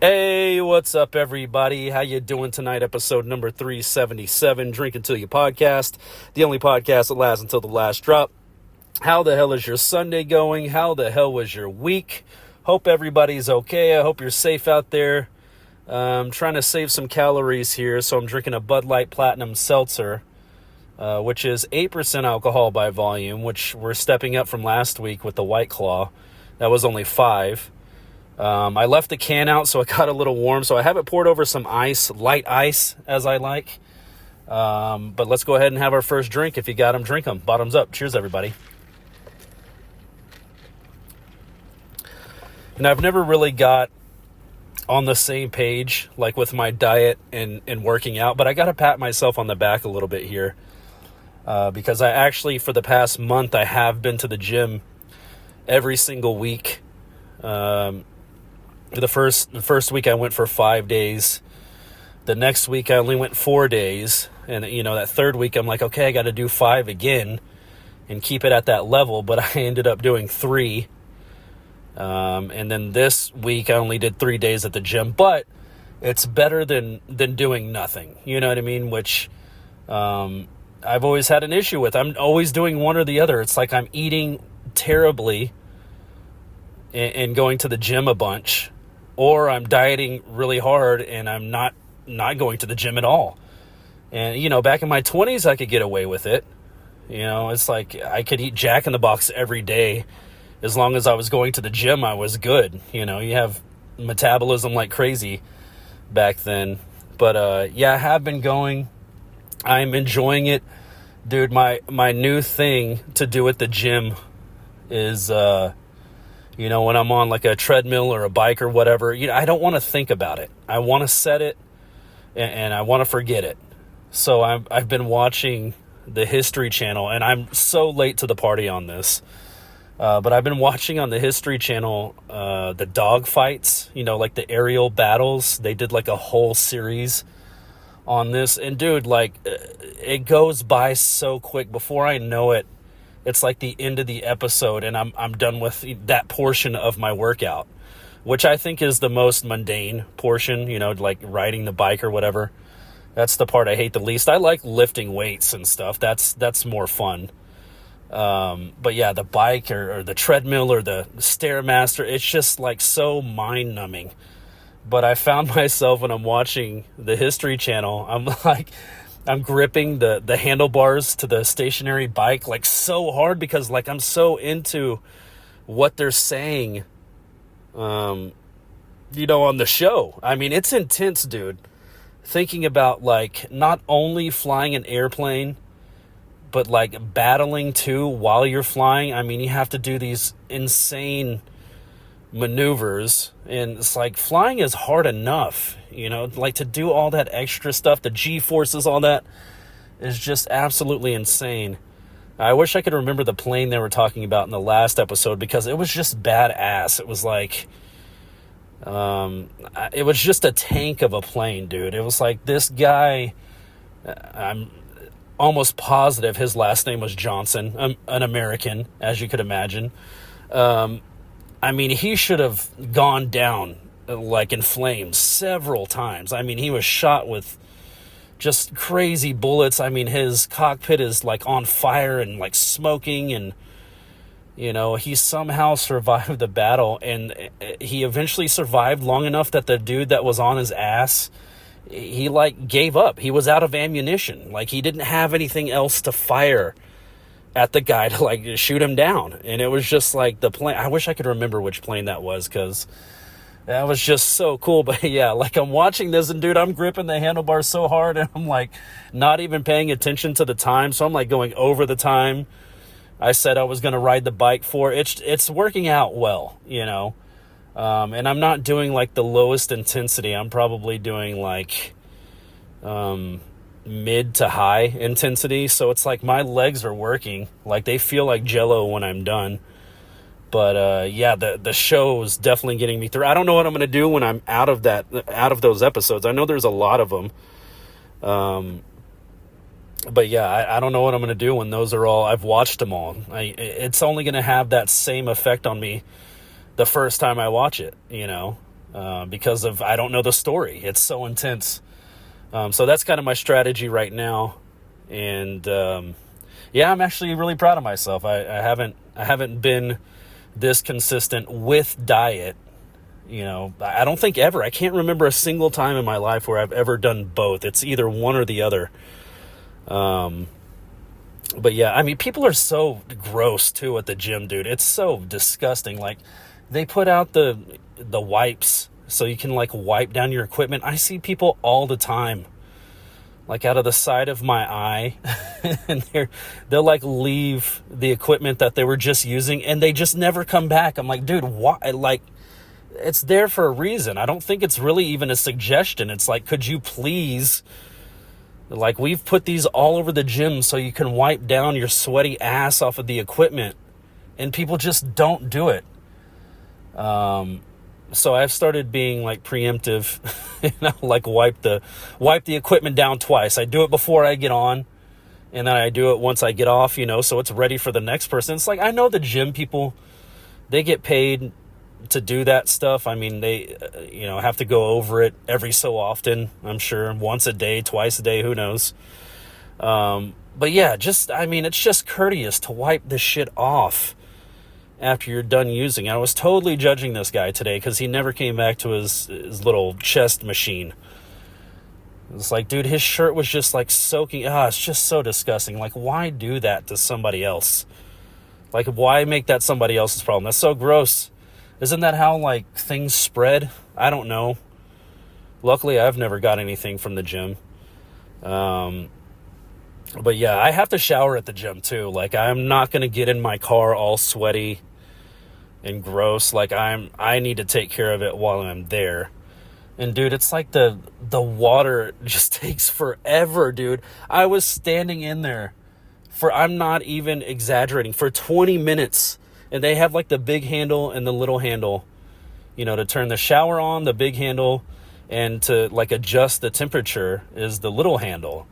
Hey, what's up, everybody? How you doing tonight? Episode number 377, Drink Until You podcast, the only podcast that lasts until the last drop. How the hell is your Sunday going? How the hell was your week? Hope everybody's okay. I hope you're safe out there. I'm trying to save some calories here, so I'm drinking a Bud Light Platinum Seltzer, which is 8% alcohol by volume, which we're stepping up from last week with the White Claw. That was only 5%. I left the can out, so it got a little warm, so I have it poured over some ice, light ice, as I like. But let's go ahead and have our first drink. If you got them, drink them. Bottoms up. Cheers, everybody. And I've never really got on the same page, like with my diet and working out, but I got to pat myself on the back a little bit here, because I actually, for the past month, I have been to the gym every single week. The first week I went for 5 days. The next week I only went 4 days. And, that third week I'm like, okay, I got to do 5 again and keep it at that level. But I ended up doing 3. And then this week I only did 3 days at the gym. But it's better than doing nothing. You know what I mean? Which I've always had an issue with. I'm always doing one or the other. It's like I'm eating terribly and going to the gym a bunch, or I'm dieting really hard and I'm not going to the gym at all. And, back in my 20s, I could get away with it. It's like I could eat Jack in the Box every day. As long as I was going to the gym, I was good. You have metabolism like crazy back then. But, I have been going. I'm enjoying it. Dude, my new thing to do at the gym is, when I'm on like a treadmill or a bike or whatever, I don't want to think about it. I want to set it and I want to forget it. So I've been watching the History Channel, and I'm so late to the party on this. But I've been watching on the History Channel the dog fights, like the aerial battles. They did like a whole series on this. And dude, like it goes by so quick. Before I know it, it's like the end of the episode and I'm done with that portion of my workout, which I think is the most mundane portion, like riding the bike or whatever. That's the part I hate the least. I like lifting weights and stuff. That's more fun. But yeah, the bike or the treadmill or the Stairmaster, it's just like so mind numbing. But I found myself when I'm watching the History Channel, I'm gripping the handlebars to the stationary bike like so hard because like I'm so into what they're saying, on the show. I mean, it's intense, dude. Thinking about like not only flying an airplane, but like battling too while you're flying. I mean, you have to do these insane maneuvers, and it's like flying is hard enough, like to do all that extra stuff, the G-forces, all that is just absolutely insane. I wish I could remember the plane they were talking about in the last episode because it was just badass. It was like it was just a tank of a plane, dude. It was like this guy, I'm almost positive his last name was Johnson, an American, as you could imagine. I mean, he should have gone down like in flames several times. I mean, he was shot with just crazy bullets. I mean, his cockpit is like on fire and like smoking, and he somehow survived the battle, and he eventually survived long enough that the dude that was on his ass, he like gave up. He was out of ammunition. Like he didn't have anything else to fire at the guy to like shoot him down. And it was just like the plane. I wish I could remember which plane that was because that was just so cool. But yeah, like I'm watching this and dude, I'm gripping the handlebars so hard and I'm like not even paying attention to the time. So I'm like going over the time I said I was going to ride the bike for. It's working out well, and I'm not doing like the lowest intensity. I'm probably doing like, mid to high intensity, so it's like my legs are working, like they feel like jello when I'm done. But the show is definitely getting me through. I don't know what I'm gonna do when I'm out of those episodes. I know there's a lot of them, but yeah, I don't know what I'm gonna do when those are all, I've watched them all. It's only gonna have that same effect on me the first time I watch it, because of, I don't know the story. It's so intense. So that's kind of my strategy right now. And yeah, I'm actually really proud of myself. I haven't been this consistent with diet. You know, I don't think ever. I can't remember a single time in my life where I've ever done both. It's either one or the other. But yeah, I mean, people are so gross too at the gym, dude. It's so disgusting. Like, they put out the wipes so you can like wipe down your equipment. I see people all the time, like out of the side of my eye, and they'll like leave the equipment that they were just using, and they just never come back. I'm like, dude, why? Like, it's there for a reason. I don't think it's really even a suggestion. It's like, could you please, like, we've put these all over the gym so you can wipe down your sweaty ass off of the equipment, and people just don't do it. So I've started being like preemptive, like wipe the equipment down twice. I do it before I get on, and then I do it once I get off, so it's ready for the next person. It's like, I know the gym people, they get paid to do that stuff. I mean, they, have to go over it every so often, I'm sure, once a day, twice a day, who knows. But yeah, it's just courteous to wipe this shit off after you're done using. I was totally judging this guy today because he never came back to his little chest machine. It's like, dude, his shirt was just like soaking. It's just so disgusting. Like, why do that to somebody else? Like, why make that somebody else's problem? That's so gross. Isn't that how like things spread? I don't know. Luckily, I've never got anything from the gym. But yeah, I have to shower at the gym too. Like, I'm not going to get in my car all sweaty and gross. Like, I need to take care of it while I'm there. And dude, it's like the water just takes forever, dude. I was standing in there I'm not even exaggerating, for 20 minutes. And they have like the big handle and the little handle, to turn the shower on, the big handle, and to like adjust the temperature is the little handle.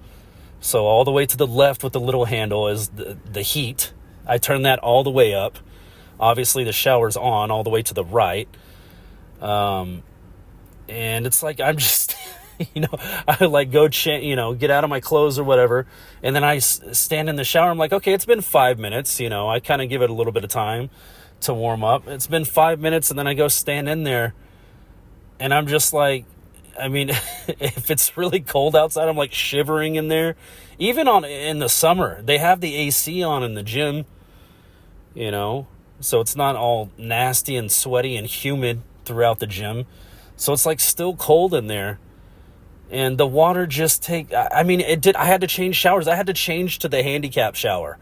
So all the way to the left with the little handle is the heat. I turn that all the way up. Obviously the shower's on all the way to the right. And it's like, I'm just, I like go, get out of my clothes or whatever. And then I stand in the shower. I'm like, okay, it's been 5 minutes. I kind of give it a little bit of time to warm up. It's been 5 minutes. And then I go stand in there, and I'm just like, I mean, if it's really cold outside, I'm like shivering in there. Even in the summer, they have the AC on in the gym, so it's not all nasty and sweaty and humid throughout the gym. So it's like still cold in there. And the water just I had to change showers. I had to change to the handicap shower.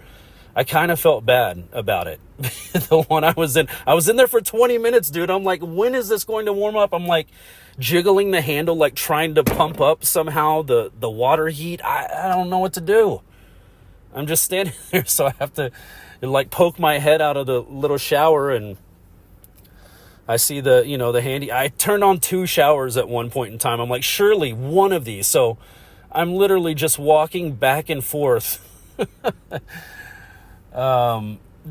I kind of felt bad about it. The one I was in there for 20 minutes, dude. I'm like, when is this going to warm up? I'm like jiggling the handle, like trying to pump up somehow the water heat. I don't know what to do. I'm just standing there, so I have to like poke my head out of the little shower, and I see the handy. I turned on 2 showers at one point in time. I'm like, surely one of these. So I'm literally just walking back and forth,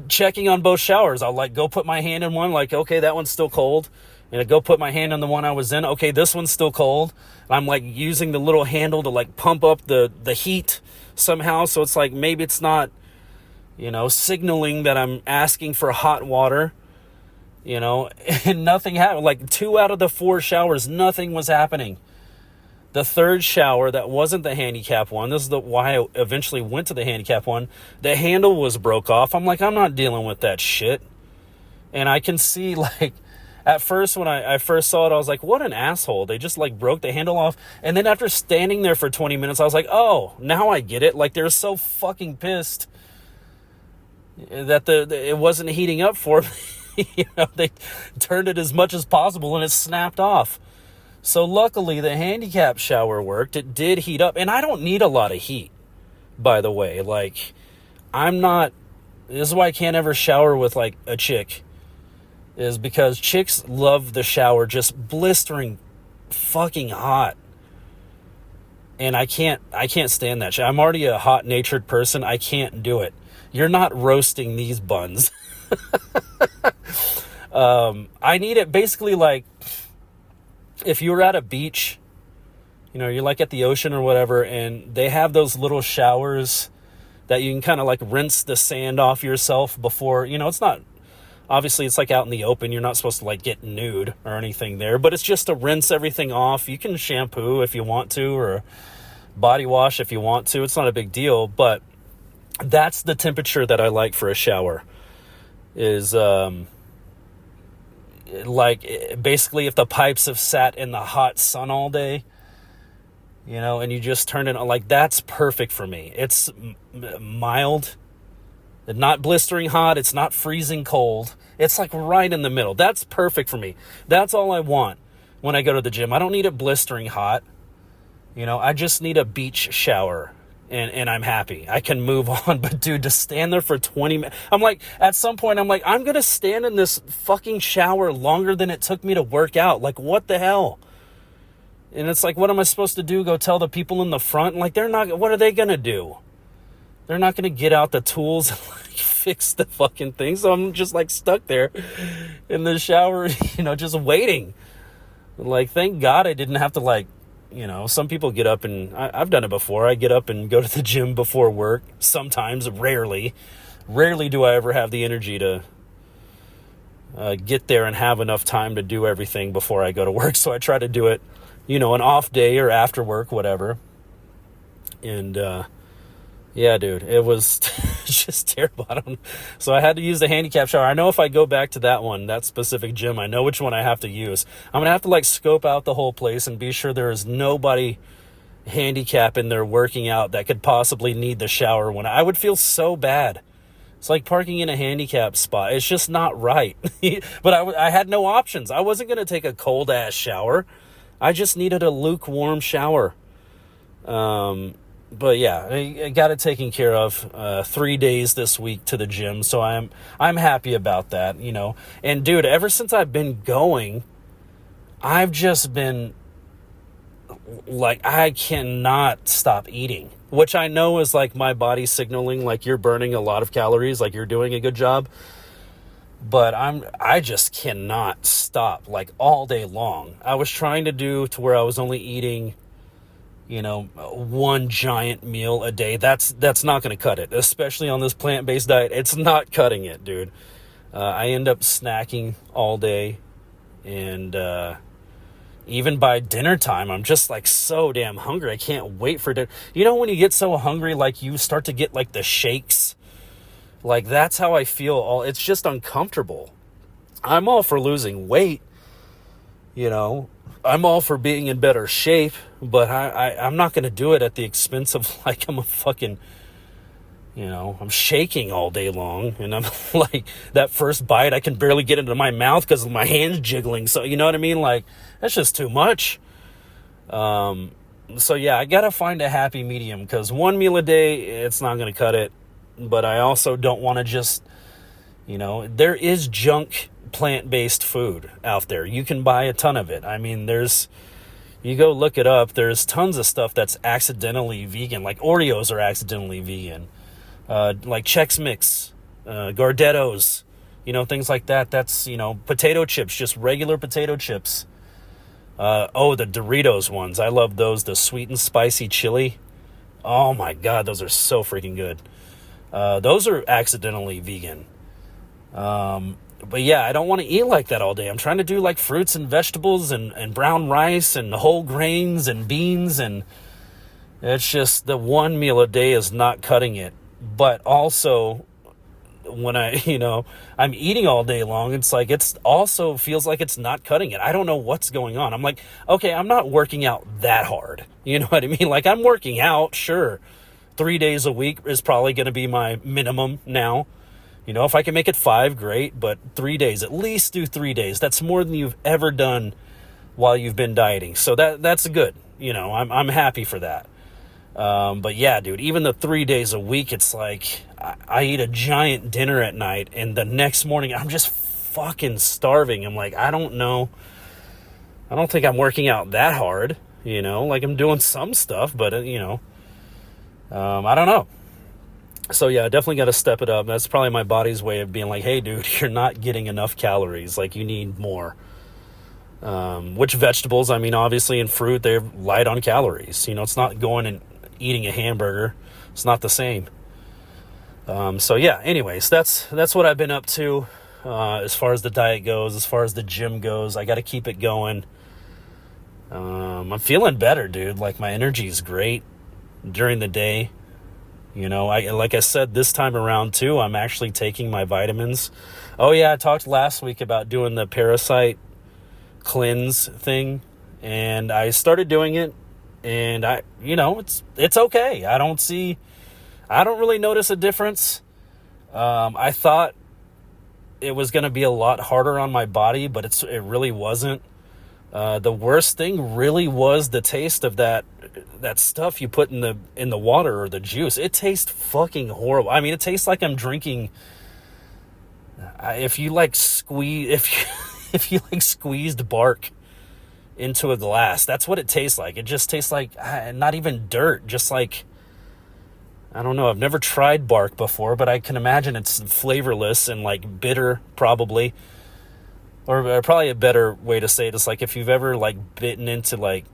checking on both showers. I'll like go put my hand in one, like, okay, that one's still cold. And I go put my hand on the one I was in. Okay, this one's still cold. And I'm like using the little handle to like pump up the heat somehow. So it's like, maybe it's not, signaling that I'm asking for hot water. And nothing happened. Like 2 out of the 4 showers, nothing was happening. The third shower, that wasn't the handicap one. This is why I eventually went to the handicap one. The handle was broke off. I'm like, I'm not dealing with that shit. And I can see, like, at first when I first saw it, I was like, what an asshole. They just like broke the handle off. And then after standing there for 20 minutes, I was like, oh, now I get it. Like, they're so fucking pissed that it wasn't heating up for me. They turned it as much as possible and it snapped off. So luckily the handicap shower worked. It did heat up, and I don't need a lot of heat, by the way. Like, this is why I can't ever shower with like a chick, is because chicks love the shower just blistering fucking hot. And I can't stand that shit. I'm already a hot-natured person. I can't do it. You're not roasting these buns. I need it basically like if you were at a beach, you're like at the ocean or whatever, and they have those little showers that you can kind of like rinse the sand off yourself before, it's not, obviously it's like out in the open. You're not supposed to like get nude or anything there, but it's just to rinse everything off. You can shampoo if you want to, or body wash if you want to. It's not a big deal, but that's the temperature that I like for a shower is, like basically if the pipes have sat in the hot sun all day, and you just turn it on, like that's perfect for me. It's mild, not blistering hot. It's not freezing cold. It's like right in the middle. That's perfect for me. That's all I want when I go to the gym. I don't need it blistering hot. I just need a beach shower and I'm happy. I can move on. But dude, to stand there for 20 minutes, I'm like, at some point I'm like, I'm going to stand in this fucking shower longer than it took me to work out. Like, what the hell? And it's like, what am I supposed to do? Go tell the people in the front? Like, what are they going to do? They're not going to get out the tools and like fix the fucking thing. So I'm just like stuck there in the shower, just waiting. Like, thank God I didn't have to like, some people get up and I've done it before. I get up and go to the gym before work. Sometimes, rarely do I ever have the energy to get there and have enough time to do everything before I go to work. So I try to do it, an off day or after work, whatever. And, yeah, dude, it was just terrible. So I had to use the handicap shower. I know if I go back to that specific gym, I know which one I have to use. I'm going to have to like scope out the whole place and be sure there is nobody handicap in there working out that could possibly need the shower. When I would feel so bad. It's like parking in a handicap spot. It's just not right. But I had no options. I wasn't going to take a cold ass shower. I just needed a lukewarm shower. But yeah, I got it taken care of. 3 days this week to the gym, so I'm happy about that, And dude, ever since I've been going, I've just been like, I cannot stop eating, which I know is like my body signaling like you're burning a lot of calories, like you're doing a good job. But I just cannot stop like all day long. I was trying to do to where I was only eating, one giant meal a day. That's not going to cut it, especially on this plant-based diet. It's not cutting it, dude. I end up snacking all day, and even by dinner time, I'm just like so damn hungry. I can't wait for dinner. When you get so hungry, like you start to get like the shakes. Like that's how I feel. It's just uncomfortable. I'm all for losing weight, I'm all for being in better shape, but I'm not going to do it at the expense of like I'm a fucking, I'm shaking all day long, and I'm like that first bite I can barely get into my mouth because my hand's jiggling. So you know what I mean? Like that's just too much. So yeah, I got to find a happy medium because one meal a day, it's not going to cut it. But I also don't want to just, there is junk plant-based food out there. You can buy a ton of it. I mean, you go look it up, there's tons of stuff that's accidentally vegan. Like Oreos are accidentally vegan. Like Chex Mix, Gardettos, things like that. That's, potato chips, just regular potato chips. The Doritos ones. I love those, the sweet and spicy chili. Oh my God, those are so freaking good. Those are accidentally vegan. But yeah, I don't want to eat like that all day. I'm trying to do like fruits and vegetables and brown rice and whole grains and beans. And it's just the one meal a day is not cutting it. But also when I'm eating all day long, it's like, it's also feels like it's not cutting it. I don't know what's going on. I'm like, okay, I'm not working out that hard. You know what I mean? Like I'm working out, sure. 3 days a week is probably going to be my minimum now. If I can make it 5, great. But 3 days, at least do 3 days. That's more than you've ever done while you've been dieting. So that's good. I'm happy for that. But yeah, dude, even the 3 days a week, it's like I eat a giant dinner at night and the next morning I'm just fucking starving. I'm like, I don't know. I don't think I'm working out that hard, like I'm doing some stuff, but I don't know. So yeah, I definitely got to step it up. That's probably my body's way of being like, hey dude, you're not getting enough calories. Like you need more. Which vegetables, I mean, obviously in fruit, they're light on calories. It's not going and eating a hamburger. It's not the same. So yeah, anyways, that's what I've been up to, as far as the diet goes, as far as the gym goes. I got to keep it going. I'm feeling better, dude. Like, my energy is great during the day. Like I said, this time around too, I'm actually taking my vitamins. Oh yeah, I talked last week about doing the parasite cleanse thing, and I started doing it, and it's okay. I don't really notice a difference. I thought it was going to be a lot harder on my body, but it really wasn't. The worst thing really was the taste of that stuff you put in the water or the juice. It tastes fucking horrible. I mean, it tastes like I'm drinking. If you squeezed bark into a glass, that's what it tastes like. It just tastes like not even dirt, just like, I don't know. I've never tried bark before, but I can imagine it's flavorless and like bitter, probably. Or probably a better way to say it is like if you've ever like bitten into like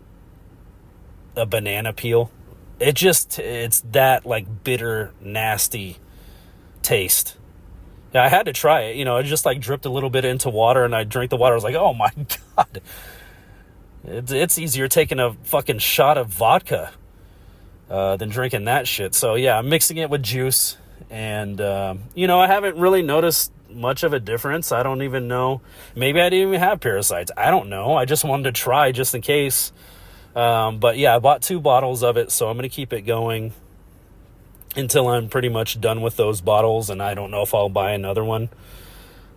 a banana peel, it's that like bitter, nasty taste. Yeah, I had to try it. I just like dripped a little bit into water, and I drank the water. I was like, oh my God. It's easier taking a fucking shot of vodka than drinking that shit. So yeah, I'm mixing it with juice, and I haven't really noticed much of a difference. I don't even know. Maybe I didn't even have parasites. I don't know. I just wanted to try just in case. But yeah, I bought 2 bottles of it, so I'm going to keep it going until I'm pretty much done with those bottles, and I don't know if I'll buy another one.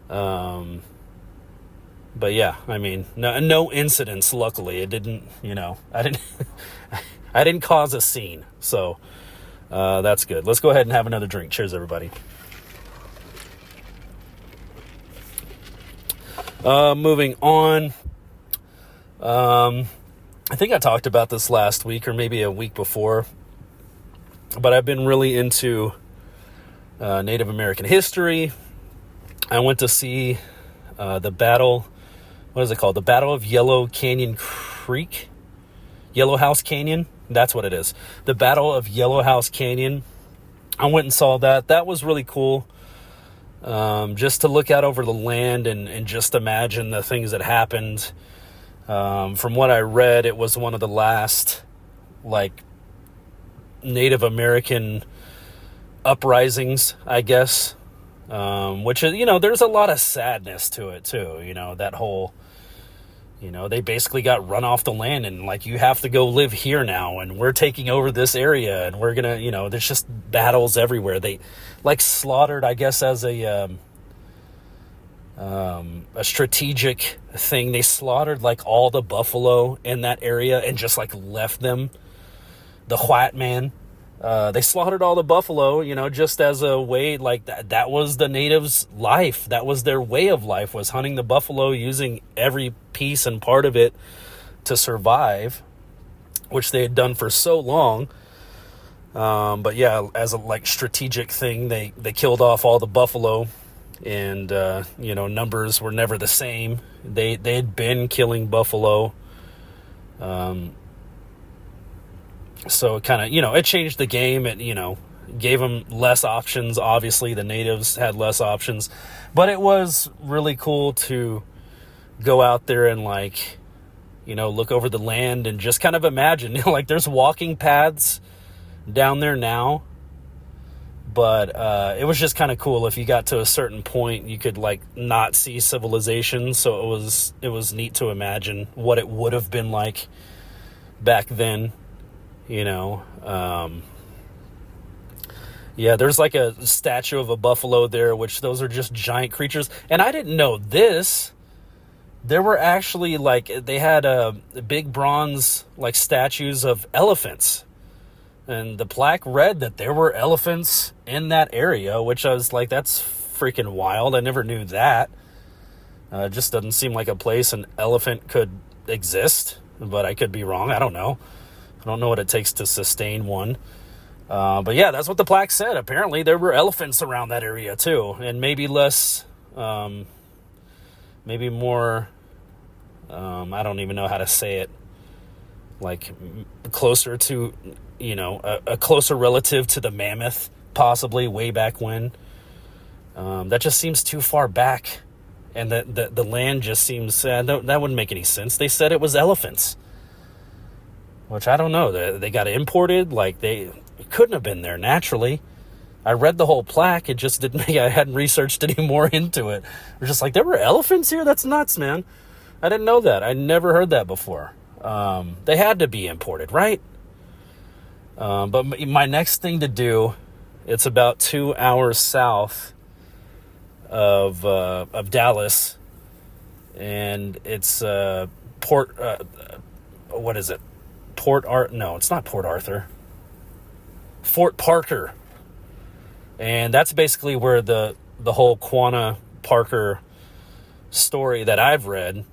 But yeah, I mean, no incidents, luckily. It didn't, I didn't cause a scene, so that's good. Let's go ahead and have another drink. Cheers, everybody. Moving on. I think I talked about this last week or maybe a week before, but I've been really into Native American history. I went to see the battle, what is it called? The Battle of Yellow Canyon Creek? Yellow House Canyon? That's what it is. The Battle of Yellow House Canyon. I went and saw that. That was really cool. Just to look out over the land and just imagine the things that happened. From what I read, it was one of the last, like, Native American uprisings, I guess. Which is, there's a lot of sadness to it, too. That whole, they basically got run off the land, and, like, you have to go live here now, and we're taking over this area, and we're gonna, there's just battles everywhere. They, like, slaughtered, I guess, as a strategic thing. They slaughtered like all the buffalo in that area and just like left them. The white man, they slaughtered all the buffalo, just as a way, like that was the natives' life. That was their way of life, was hunting the buffalo, using every piece and part of it to survive, which they had done for so long. But yeah, as a like strategic thing, they killed off all the buffalo. And, numbers were never the same. They had been killing buffalo. So it kind of, it changed the game. It, gave them less options. Obviously, the natives had less options. But it was really cool to go out there and, like, look over the land and just kind of imagine. Like, there's walking paths down there now. But it was just kind of cool. If you got to a certain point, you could like not see civilization. So it was neat to imagine what it would have been like back then. Yeah, there's like a statue of a buffalo there, which those are just giant creatures. And I didn't know this. There were actually like, they had big bronze like statues of elephants. And the plaque read that there were elephants in that area, which I was like, that's freaking wild. I never knew that. It just doesn't seem like a place an elephant could exist, but I could be wrong. I don't know. I don't know what it takes to sustain one. But yeah, that's what the plaque said. Apparently there were elephants around that area too, and maybe less, maybe more I don't even know how to say it. Like closer to, a closer relative to the mammoth, possibly way back when. That just seems too far back. And the land just seems, that wouldn't make any sense. They said it was elephants, which I don't know. They got imported. Like it couldn't have been there naturally. I read the whole plaque. It just didn't make, I hadn't researched any more into it. We're just like, there were elephants here? That's nuts, man. I didn't know that. I never heard that before. They had to be imported, right? But my next thing to do, it's about 2 hours south of Dallas, and it's what is it? No, it's not Port Arthur. Fort Parker. And that's basically where the whole Quanah Parker story that I've read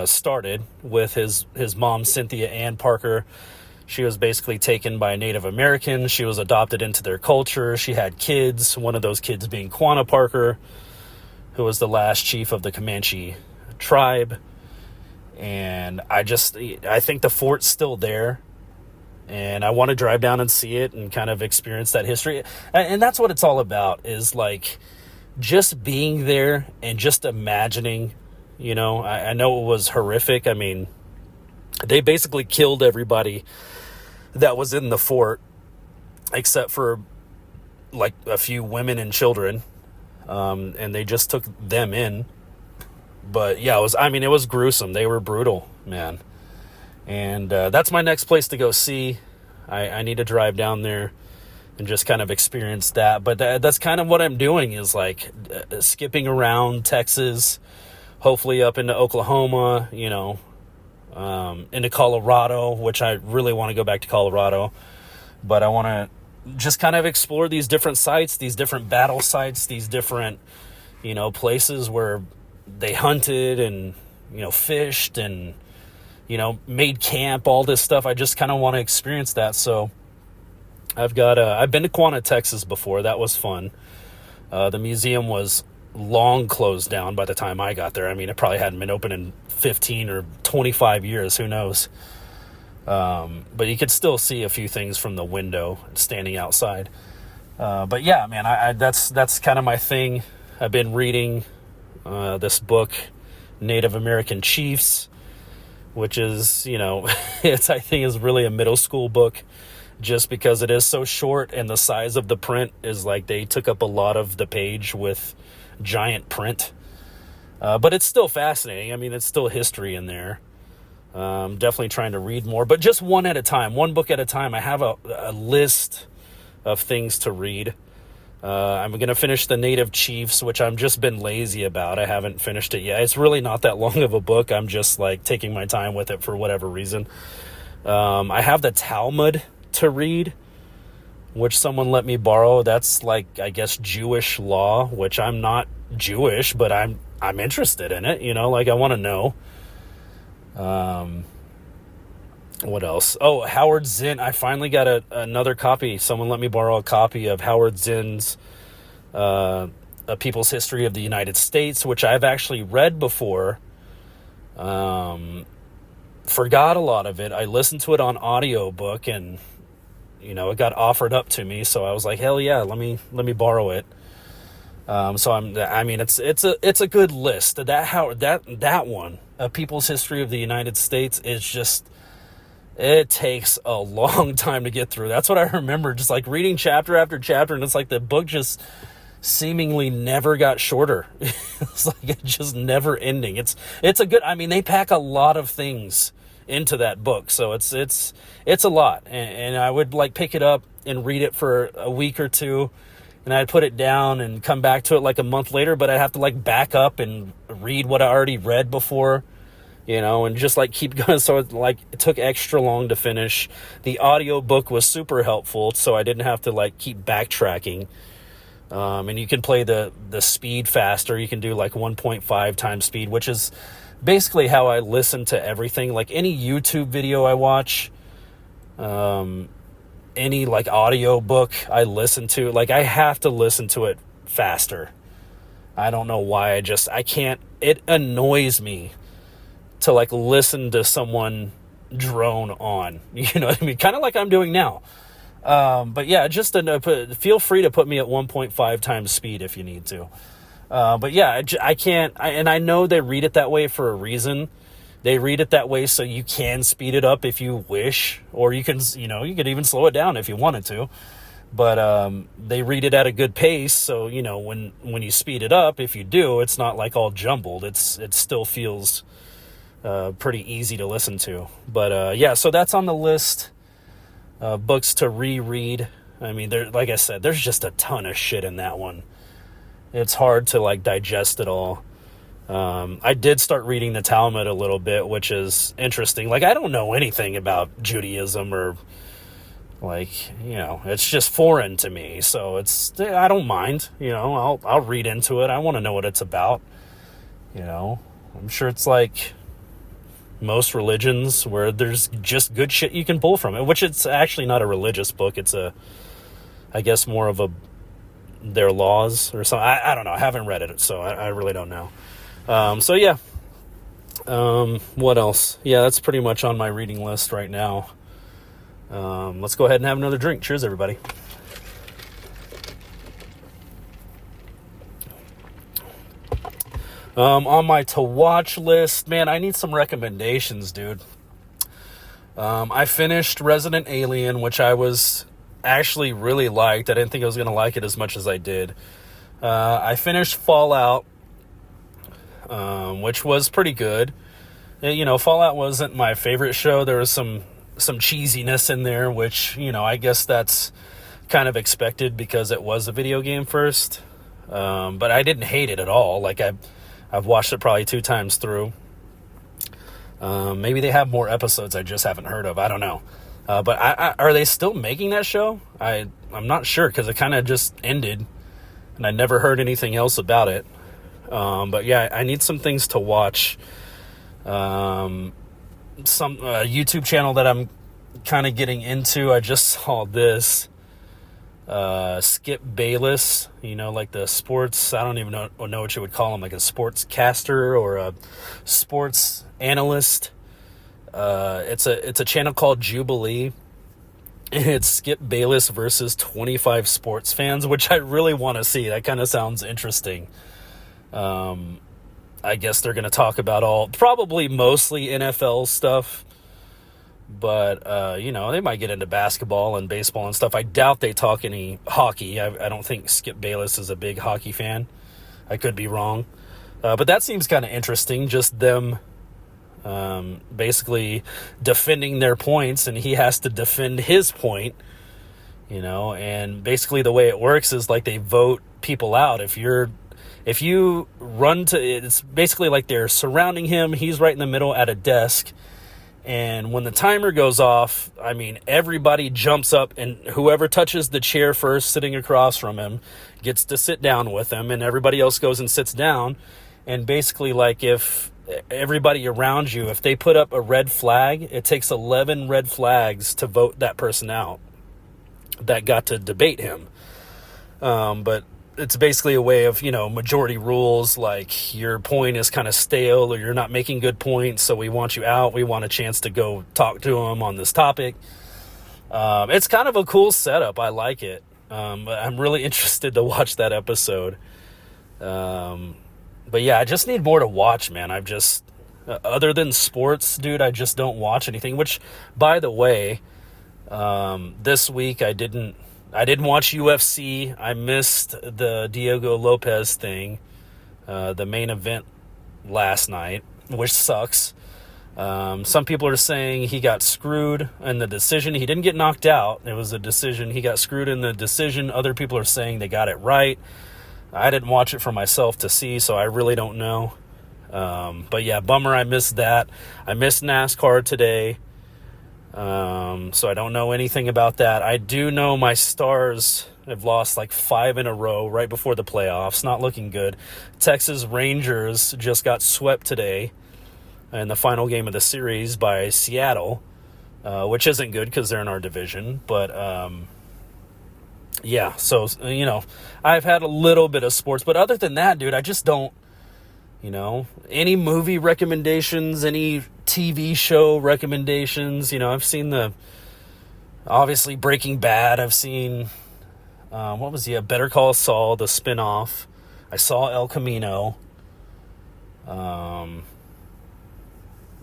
started, with his mom, Cynthia Ann Parker. She was basically taken by Native Americans. She was adopted into their culture. She had kids, one of those kids being Quanah Parker, who was the last chief of the Comanche tribe. And I think the fort's still there. And I want to drive down and see it and kind of experience that history. And that's what it's all about, is like just being there and just imagining, I know it was horrific. I mean, they basically killed everybody that was in the fort, except for like a few women and children. And they just took them in. But yeah, it was gruesome. They were brutal, man. And that's my next place to go see. I need to drive down there and just kind of experience that. But that's kind of what I'm doing, is like skipping around Texas, hopefully up into Oklahoma, into Colorado, which I really want to go back to Colorado. But I want to just kind of explore these different sites, these different battle sites, these different, places where they hunted and, fished and, made camp, all this stuff. I just kind of want to experience that. So I've been to Quanah, Texas before. That was fun. The museum was long closed down by the time I got there. I mean, it probably hadn't been open in 15 or 25 years. Who knows? But you could still see a few things from the window standing outside. But yeah, man, that's kind of my thing. I've been reading this book, Native American Chiefs, which is, I think is really a middle school book, just because it is so short and the size of the print is like they took up a lot of the page with giant print. But it's still fascinating. I mean, it's still history in there. Definitely trying to read more, but just one at a time, one book at a time. I have a list of things to read. I'm going to finish the Native Chiefs, which I've just been lazy about. I haven't finished it yet. It's really not that long of a book. I'm just like taking my time with it for whatever reason. I have the Talmud to read, which someone let me borrow. That's like, I guess, Jewish law, which I'm not Jewish, but I'm interested in it. Like I want to know. What else? Oh, Howard Zinn. I finally got another copy. Someone let me borrow a copy of Howard Zinn's A People's History of the United States, which I've actually read before. Forgot a lot of it. I listened to it on audiobook, and it got offered up to me, so I was like, hell yeah, let me borrow it. It's a good list. That one, A People's History of the United States, is just, it takes a long time to get through. That's what I remember, just like reading chapter after chapter, and it's like the book just seemingly never got shorter. It's like it's just never ending. It's a good, they pack a lot of things into that book, so it's a lot, and I would like pick it up and read it for a week or two, and I'd put it down and come back to it like a month later, but I'd have to like back up and read what I already read before, and just like keep going. So it took extra long to finish. The audio book was super helpful, so I didn't have to like keep backtracking. And you can play the speed faster. You can do like 1.5 times speed, which is basically how I listen to everything. Like any YouTube video I watch, any like audio book I listen to, like I have to listen to it faster. I don't know why. I can't, it annoys me to like listen to someone drone on, you know what I mean? Kind of like I'm doing now. But yeah, just feel free to put me at 1.5 times speed if you need to. But yeah, I can't, and I know they read it that way for a reason. They read it that way so you can speed it up if you wish, or you can, you could even slow it down if you wanted to. But they read it at a good pace, so when you speed it up, if you do, it's not like all jumbled. It still feels pretty easy to listen to. But yeah, so that's on the list. Books to reread. I mean, like I said, there's just a ton of shit in that one. It's hard to like digest it all. I did start reading the Talmud a little bit, which is interesting. Like, I don't know anything about Judaism or like, it's just foreign to me. So I don't mind, I'll read into it. I want to know what it's about. I'm sure it's like most religions where there's just good shit you can pull from it, which it's actually not a religious book. It's I guess more of their laws or something. I don't know. I haven't read it, so I really don't know. So yeah. What else? Yeah, that's pretty much on my reading list right now. Let's go ahead and have another drink. Cheers, everybody. On my to watch list, man, I need some recommendations, dude. I finished Resident Alien, which I was actually really liked. I didn't think I was going to like it as much as I did. I finished Fallout, which was pretty good. Fallout wasn't my favorite show. There was some cheesiness in there, which, I guess that's kind of expected because it was a video game first. But I didn't hate it at all. Like, I've watched it probably 2 times through. Maybe they have more episodes I just haven't heard of. I don't know. But are they still making that show? I'm not sure because it kind of just ended and I never heard anything else about it. But yeah, I need some things to watch. Some YouTube channel that I'm kind of getting into. I just saw this. Skip Bayless, like the sports, I don't even know what you would call him, like a sports caster or a sports analyst. It's a channel called Jubilee. It's Skip Bayless versus 25 sports fans, which I really want to see. That kind of sounds interesting. I guess they're going to talk about probably mostly NFL stuff. But, they might get into basketball and baseball and stuff. I doubt they talk any hockey. I don't think Skip Bayless is a big hockey fan. I could be wrong. But that seems kind of interesting, just them basically defending their points, and he has to defend his point, and basically the way it works is like they vote people out. If you run it's basically like they're surrounding him. He's right in the middle at a desk. And when the timer goes off, I mean, everybody jumps up, and whoever touches the chair first sitting across from him gets to sit down with him, and everybody else goes and sits down. And basically, like, if everybody around you, if they put up a red flag, it takes 11 red flags to vote that person out that got to debate him. But it's basically a way of, majority rules, like your point is kind of stale or you're not making good points, so we want you out. We want a chance to go talk to him on this topic. It's kind of a cool setup. I like it. But I'm really interested to watch that episode. But yeah, I just need more to watch, man. I've just, other than sports, dude, I just don't watch anything, which, by the way, this week I didn't watch UFC. I missed the Diego Lopez thing, the main event last night, which sucks. Some people are saying he got screwed in the decision. He didn't get knocked out. It was a decision. He got screwed in the decision. Other people are saying they got it right. I didn't watch it for myself to see, so I really don't know. But yeah, bummer I missed that. I missed NASCAR today. So I don't know anything about that. I do know my Stars have lost like 5 in a row right before the playoffs. Not looking good. Texas Rangers just got swept today in the final game of the series by Seattle, which isn't good because they're in our division. But yeah, so, I've had a little bit of sports. But other than that, dude, I just don't Any movie recommendations, any TV show recommendations. I've seen obviously Breaking Bad. I've seen, Better Call Saul, the spinoff. I saw El Camino.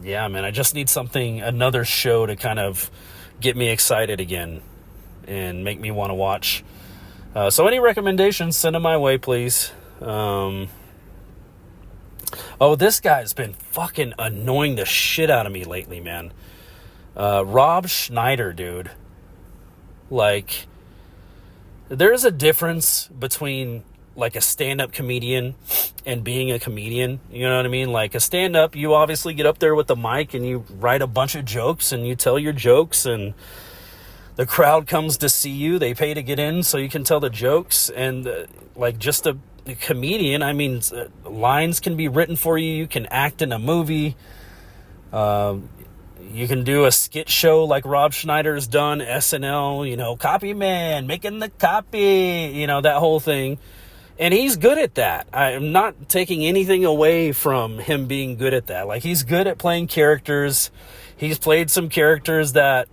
Yeah, man, I just need another show to kind of get me excited again and make me want to watch. So any recommendations, send them my way, please. This guy's been fucking annoying the shit out of me lately, man. Rob Schneider, dude. Like, there's a difference between, like, a stand-up comedian and being a comedian. You know what I mean? Like, a stand-up, you obviously get up there with the mic and you write a bunch of jokes and you tell your jokes and the crowd comes to see you. They pay to get in so you can tell the jokes. And, just a comedian, I mean, lines can be written for you. You can act in a movie. You can do a skit show like Rob Schneider's done, SNL, copy man, making the copy, that whole thing. And he's good at that. I'm not taking anything away from him being good at that. Like, he's good at playing characters. He's played some characters that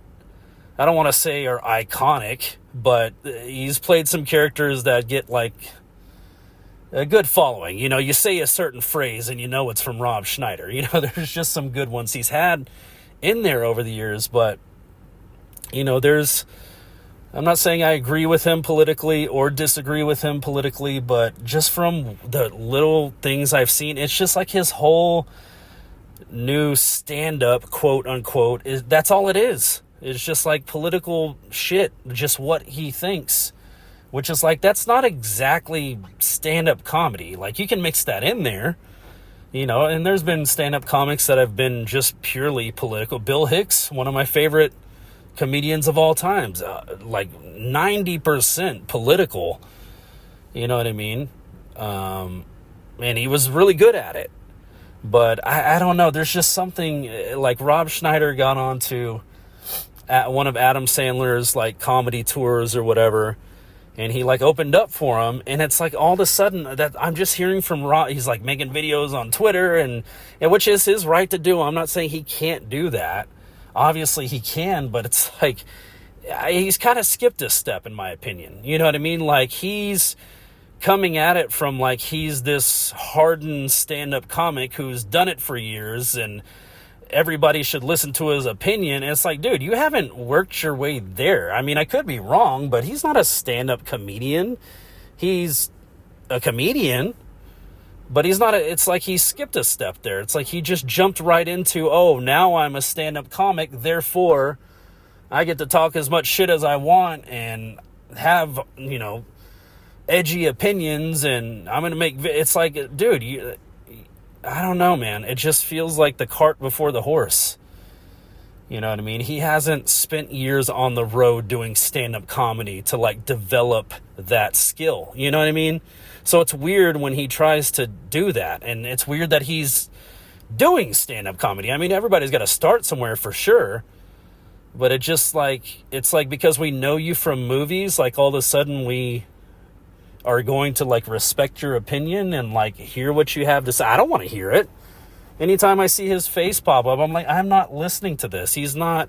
I don't want to say are iconic, but he's played some characters that get, like, a good following. You say a certain phrase and it's from Rob Schneider. There's just some good ones he's had in there over the years, but I'm not saying I agree with him politically or disagree with him politically, but just from the little things I've seen, it's just like his whole new stand-up, quote unquote, that's all it is. It's just like political shit, just what he thinks, which is like, that's not exactly stand-up comedy. Like, you can mix that in there. And there's been stand-up comics that have been just purely political. Bill Hicks, one of my favorite comedians of all times, like 90% political. You know what I mean? And he was really good at it. But I don't know. There's just something, like, Rob Schneider got onto at one of Adam Sandler's, like, comedy tours or whatever, and he, like, opened up for him, and it's like all of a sudden that I'm just hearing from Rob, he's, like, making videos on Twitter, and which is his right to do. I'm not saying he can't do that. Obviously he can, but it's like, he's kind of skipped a step, in my opinion. You know what I mean? Like, he's coming at it from, like, he's this hardened stand-up comic who's done it for years, and everybody should listen to his opinion. And it's like, dude, you haven't worked your way there. I mean, I could be wrong, but he's not a stand-up comedian. He's a comedian, but he's not it's like he skipped a step there. It's like he just jumped right into, now I'm a stand-up comic, therefore I get to talk as much shit as I want and have, edgy opinions, and I'm going to make, it's like, dude, I don't know, man. It just feels like the cart before the horse. You know what I mean? He hasn't spent years on the road doing stand-up comedy to, like, develop that skill. You know what I mean? So it's weird when he tries to do that. And it's weird that he's doing stand-up comedy. I mean, everybody's got to start somewhere for sure. But it just, like, it's like because we know you from movies, like, all of a sudden we are going to, like, respect your opinion and, like, hear what you have to say. I don't want to hear it. Anytime I see his face pop up, I'm like, I'm not listening to this. He's not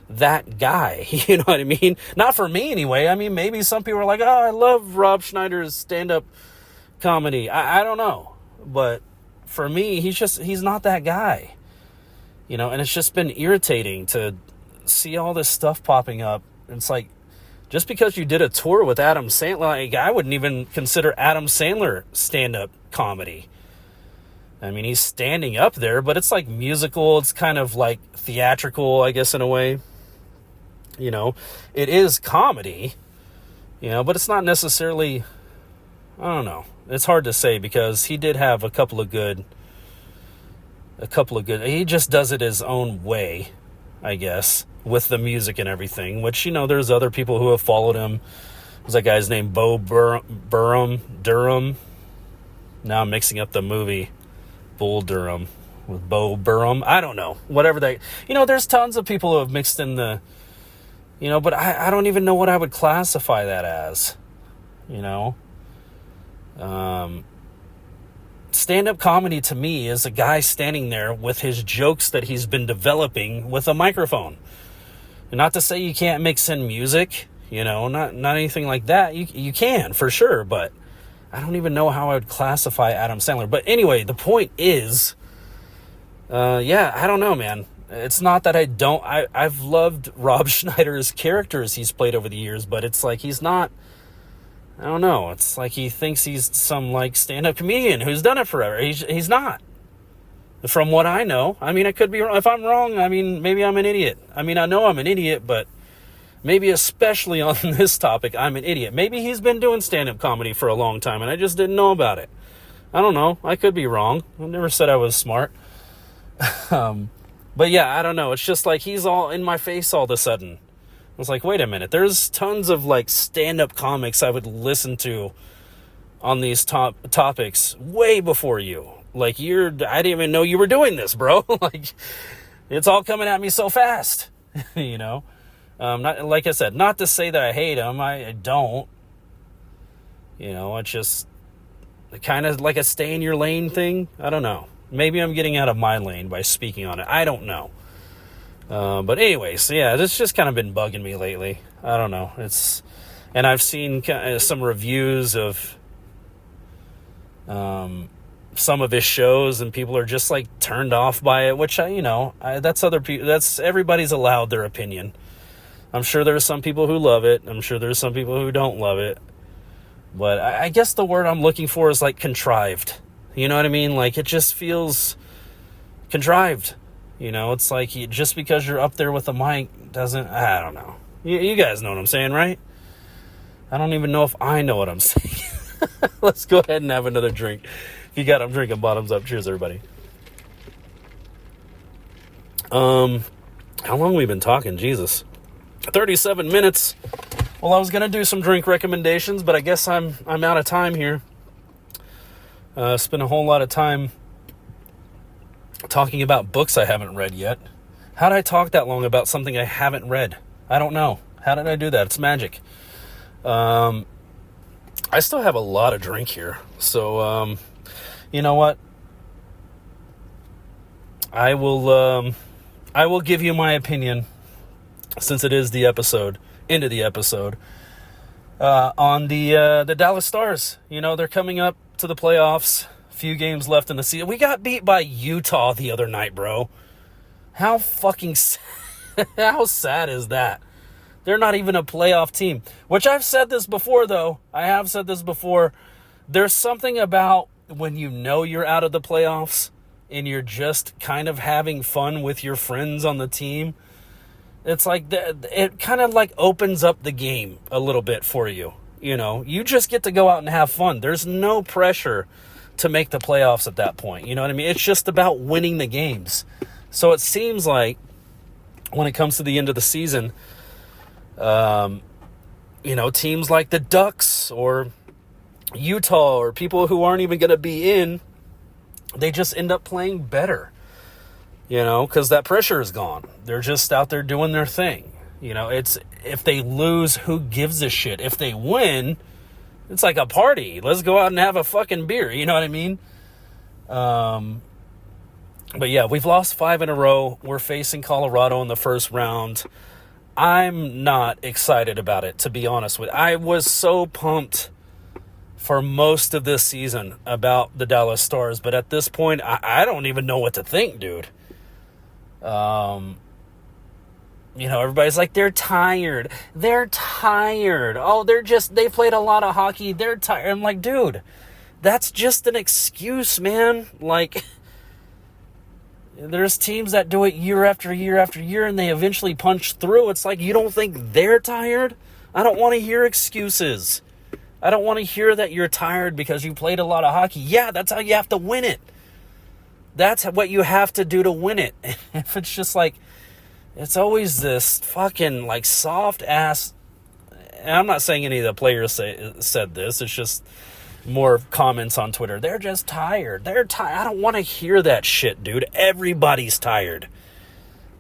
that guy. You know what I mean? Not for me anyway. I mean, maybe some people are like, I love Rob Schneider's stand-up comedy. I don't know. But for me, he's not that guy. And it's just been irritating to see all this stuff popping up. It's like, just because you did a tour with Adam Sandler, like, I wouldn't even consider Adam Sandler stand-up comedy. I mean, he's standing up there, but it's like musical. It's kind of like theatrical, I guess, in a way. It is comedy, but it's not necessarily, I don't know. It's hard to say because he did have a couple of good, he just does it his own way, I guess, with the music and everything, which, there's other people who have followed him. There's that guy's name, Bo Durham. Now I'm mixing up the movie Bull Durham with Bo Burnham. I don't know. Whatever there's tons of people who have mixed in the, but I don't even know what I would classify that as, stand-up comedy to me is a guy standing there with his jokes that he's been developing with a microphone. And not to say you can't mix in music, not anything like that. You can, for sure, but I don't even know how I would classify Adam Sandler. But anyway, the point is, I don't know, man. It's not that I've loved Rob Schneider's characters he's played over the years, but it's like he's not, I don't know. It's like he thinks he's some like stand-up comedian who's done it forever. He's not. From what I know. I mean, I could be wrong. If I'm wrong, I mean, maybe I'm an idiot. I mean, I know I'm an idiot, but maybe especially on this topic, I'm an idiot. Maybe he's been doing stand-up comedy for a long time and I just didn't know about it. I don't know. I could be wrong. I never said I was smart. But yeah, I don't know. It's just like he's all in my face all of a sudden. I was like, wait a minute. There's tons of like stand-up comics I would listen to on these topics way before you. Like I didn't even know you were doing this, bro. Like it's all coming at me so fast, Not, like I said, not to say that I hate him. I don't. It's just kind of like a stay in your lane thing. I don't know. Maybe I'm getting out of my lane by speaking on it. I don't know. But anyways, yeah, it's just kind of been bugging me lately. I don't know. And I've seen some reviews of some of his shows, and people are just like turned off by it, which that's other people. That's everybody's allowed their opinion. I'm sure there's some people who love it. I'm sure there's some people who don't love it. But I guess the word I'm looking for is like contrived. You know what I mean? Like it just feels contrived. It's like just because you're up there with a mic doesn't, I don't know. You guys know what I'm saying, right? I don't even know if I know what I'm saying. Let's go ahead and have another drink. If you got them drinking, bottoms up. Cheers, everybody. How long have we been talking? Jesus. 37 minutes. Well, I was going to do some drink recommendations, but I guess I'm out of time here. Spent a whole lot of time talking about books I haven't read yet. How did I talk that long about something I haven't read? I don't know. How did I do that? It's magic. I still have a lot of drink here. So, you know what? I will give you my opinion, since it is the episode, into the episode, on the Dallas Stars. They're coming up to the playoffs. Few games left in the season. We got beat by Utah the other night, bro. How fucking how sad is that? They're not even a playoff team. Which I've said this before, though. I have said this before. There's something about when you're out of the playoffs and you're just kind of having fun with your friends on the team. It's like it kind of like opens up the game a little bit for you. You just get to go out and have fun. There's no pressure to make the playoffs at that point. You know what I mean? It's just about winning the games. So it seems like when it comes to the end of the season, teams like the Ducks or Utah or people who aren't even going to be in, they just end up playing better, because that pressure is gone. They're just out there doing their thing. It's, if they lose, who gives a shit? If they win, it's like a party. Let's go out and have a fucking beer. You know what I mean? But yeah, we've lost 5 in a row. We're facing Colorado in the first round. I'm not excited about it, to be honest with you. I was so pumped for most of this season about the Dallas Stars, but at this point, I don't even know what to think, dude. Everybody's like, they're tired. They're tired. Oh, they played a lot of hockey. They're tired. I'm like, dude, that's just an excuse, man. Like, there's teams that do it year after year after year, and they eventually punch through. It's like, you don't think they're tired? I don't want to hear excuses. I don't want to hear that you're tired because you played a lot of hockey. Yeah, that's how you have to win it. That's what you have to do to win it. If it's just like, it's always this fucking like soft ass. And I'm not saying any of the players said this. It's just more comments on Twitter. They're just tired. They're tired. I don't want to hear that shit, dude. Everybody's tired.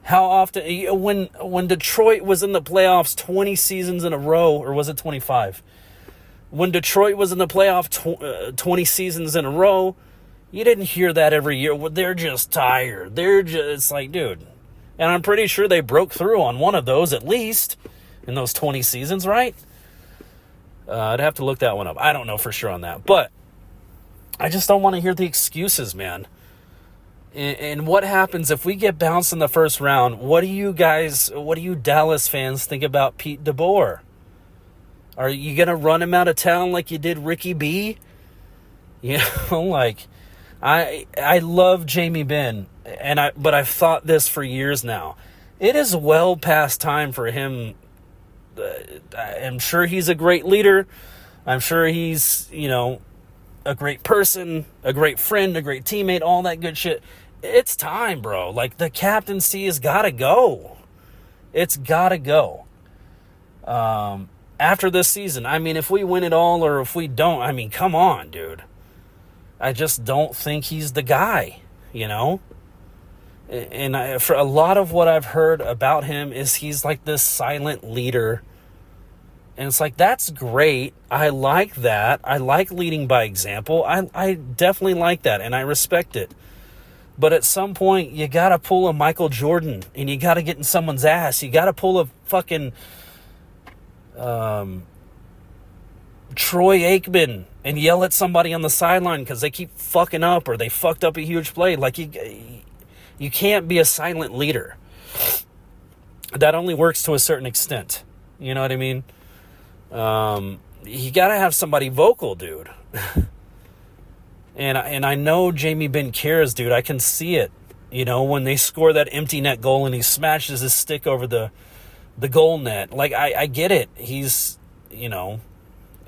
How often, when Detroit was in the playoffs 20 seasons in a row, or was it 25? When Detroit was in the playoff 20 seasons in a row, You didn't hear that every year. Well, they're just tired. It's like, dude. And I'm pretty sure they broke through on one of those at least in those 20 seasons, right? I'd have to look that one up. I don't know for sure on that. But I just don't want to hear the excuses, man. And what happens if we get bounced in the first round? What do you Dallas fans think about Pete DeBoer? Are you going to run him out of town like you did Ricky B? You know, like, I love Jamie Benn, but I've thought this for years now. It is well past time for him. I'm sure he's a great leader. I'm sure he's, a great person, a great friend, a great teammate, all that good shit. It's time, bro. Like, the captaincy has got to go. It's got to go. After this season, I mean, if we win it all or if we don't, I mean, come on, dude. I just don't think he's the guy, And for a lot of what I've heard about him is he's like this silent leader. And it's like, that's great. I like that. I like leading by example. I definitely like that, and I respect it. But at some point, you got to pull a Michael Jordan, and you got to get in someone's ass. You got to pull a fucking Troy Aikman and yell at somebody on the sideline because they keep fucking up or they fucked up a huge play. Like, you can't be a silent leader. That only works to a certain extent. You know what I mean? You got to have somebody vocal, dude. And I know Jamie Benn cares, dude. I can see it. When they score that empty net goal and he smashes his stick over the goal net. Like, I get it. He's,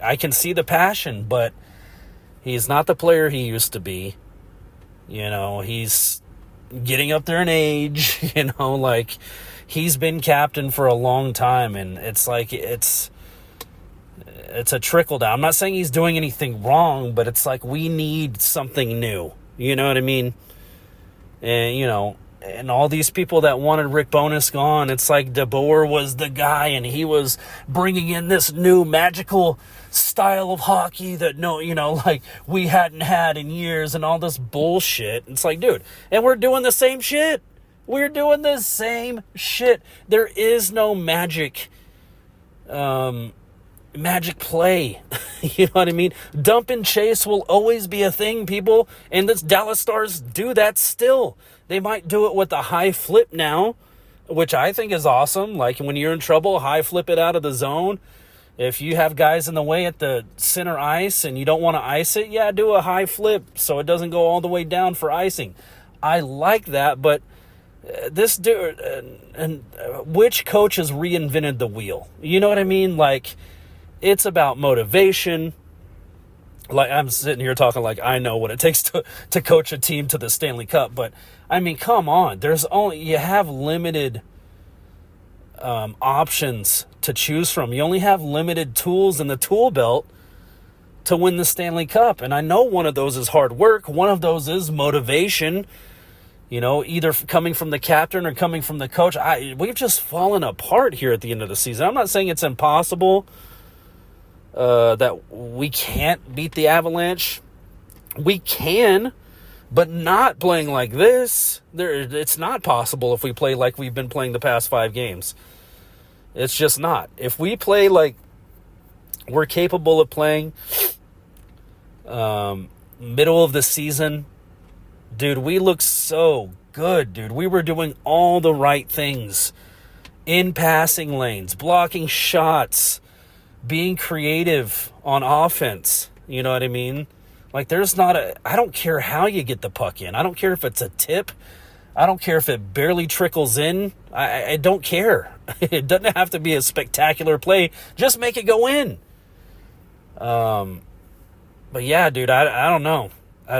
I can see the passion, but he's not the player he used to be. He's getting up there in age, like, he's been captain for a long time, and it's like, it's a trickle down. I'm not saying he's doing anything wrong, but it's like, we need something new. You know what I mean? And, and all these people that wanted Rick Bowness gone, it's like DeBoer was the guy, and he was bringing in this new magical style of hockey that like we hadn't had in years and all this bullshit. It's like, dude, and we're doing the same shit. We're doing the same shit. There is no magic play. You know what I mean? Dump and chase will always be a thing, people. And the Dallas Stars do that still. They might do it with a high flip now, which I think is awesome. Like, when you're in trouble, high flip it out of the zone. If you have guys in the way at the center ice and you don't want to ice it, yeah, do a high flip so it doesn't go all the way down for icing. I like that, but this dude, which coach has reinvented the wheel? You know what I mean? Like, it's about motivation. Like, I'm sitting here talking like I know what it takes to coach a team to the Stanley Cup, but I mean, come on. You have limited options to choose from. You only have limited tools in the tool belt to win the Stanley Cup. And I know one of those is hard work. One of those is motivation. Either coming from the captain or coming from the coach. We've just fallen apart here at the end of the season. I'm not saying it's impossible that we can't beat the Avalanche. We can, but not playing like this. It's not possible if we play like we've been playing the past 5 games. It's just not. If we play like we're capable of playing middle of the season, dude, we look so good, dude. We were doing all the right things in passing lanes, blocking shots, being creative on offense. You know what I mean? Like, I don't care how you get the puck in. I don't care if it's a tip. I don't care if it barely trickles in. I don't care. It doesn't have to be a spectacular play. Just make it go in. But yeah, dude, I don't know.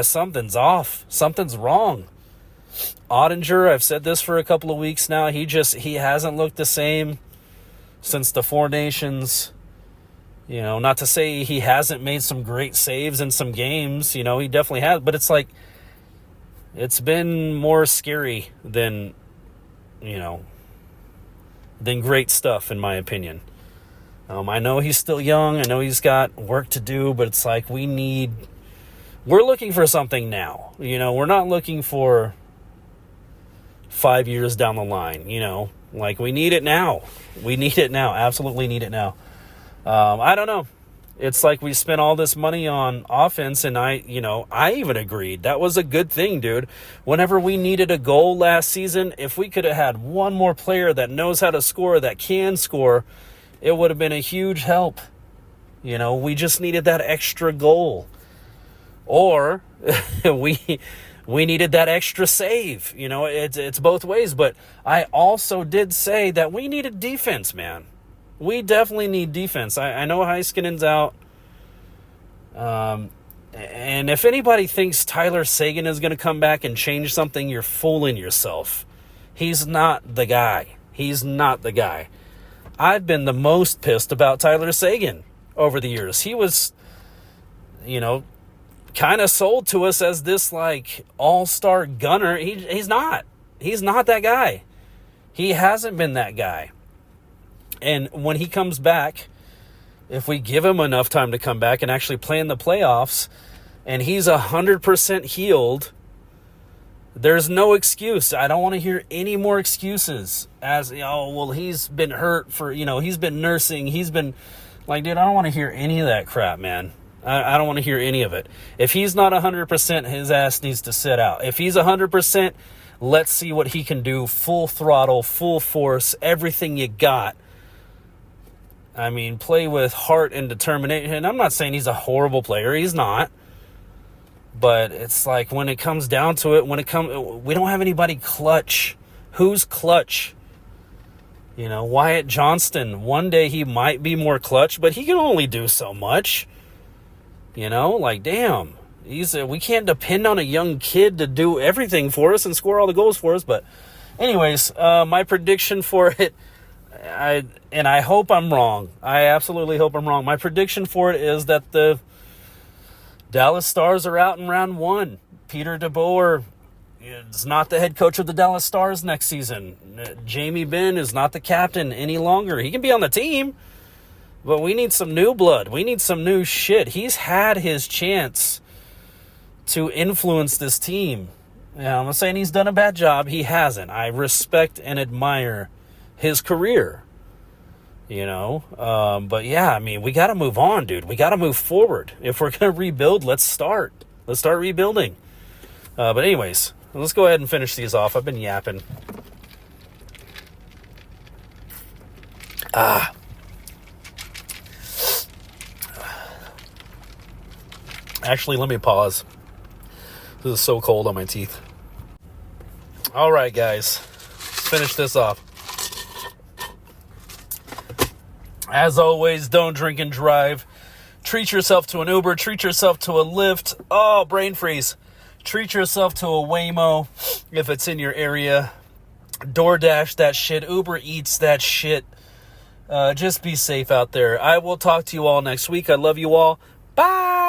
Something's off. Something's wrong. Ottinger, I've said this for a couple of weeks now. He hasn't looked the same since the Four Nations. Not to say he hasn't made some great saves in some games. He definitely has. But it's like, it's been more scary than great stuff, in my opinion. I know he's still young. I know he's got work to do. But it's like, we need we're looking for something now. We're not looking for 5 years down the line. Like, we need it now. We need it now. Absolutely need it now. I don't know. It's like we spent all this money on offense, and I even agreed. That was a good thing, dude. Whenever we needed a goal last season, if we could have had one more player that knows how to score, that can score, it would have been a huge help. We just needed that extra goal. Or we needed that extra save. It's both ways. But I also did say that we needed defense, man. We definitely need defense. I know Heiskanen's out. And if anybody thinks Tyler Seguin is going to come back and change something, you're fooling yourself. He's not the guy. He's not the guy. I've been the most pissed about Tyler Seguin over the years. He was, kind of sold to us as this, like, all-star gunner. He's not. He's not that guy. He hasn't been that guy. And when he comes back, if we give him enough time to come back and actually play in the playoffs, and he's 100% healed, there's no excuse. I don't want to hear any more excuses as, he's been hurt for, he's been nursing. He's been, like, dude, I don't want to hear any of that crap, man. I don't want to hear any of it. If he's not 100%, his ass needs to sit out. If he's 100%, let's see what he can do. Full throttle, full force, everything you got. I mean, play with heart and determination. And I'm not saying he's a horrible player. He's not. But it's like when it comes down to it, we don't have anybody clutch. Who's clutch? Wyatt Johnston. One day he might be more clutch, but he can only do so much. Like, damn. We can't depend on a young kid to do everything for us and score all the goals for us. But anyways, my prediction for it, I hope I'm wrong. I absolutely hope I'm wrong. My prediction for it is that the Dallas Stars are out in round 1. Peter DeBoer is not the head coach of the Dallas Stars next season. Jamie Benn is not the captain any longer. He can be on the team, but we need some new blood. We need some new shit. He's had his chance to influence this team. I'm not saying he's done a bad job. He hasn't. I respect and admire his career, but yeah, I mean, we got to move on, dude. We got to move forward. If we're going to rebuild, let's start rebuilding. But anyways, let's go ahead and finish these off. I've been yapping. Actually, let me pause. This is so cold on my teeth. All right, guys, let's finish this off. As always, don't drink and drive. Treat yourself to an Uber. Treat yourself to a Lyft. Oh, brain freeze. Treat yourself to a Waymo if it's in your area. DoorDash that shit. Uber Eats that shit. Just be safe out there. I will talk to you all next week. I love you all. Bye.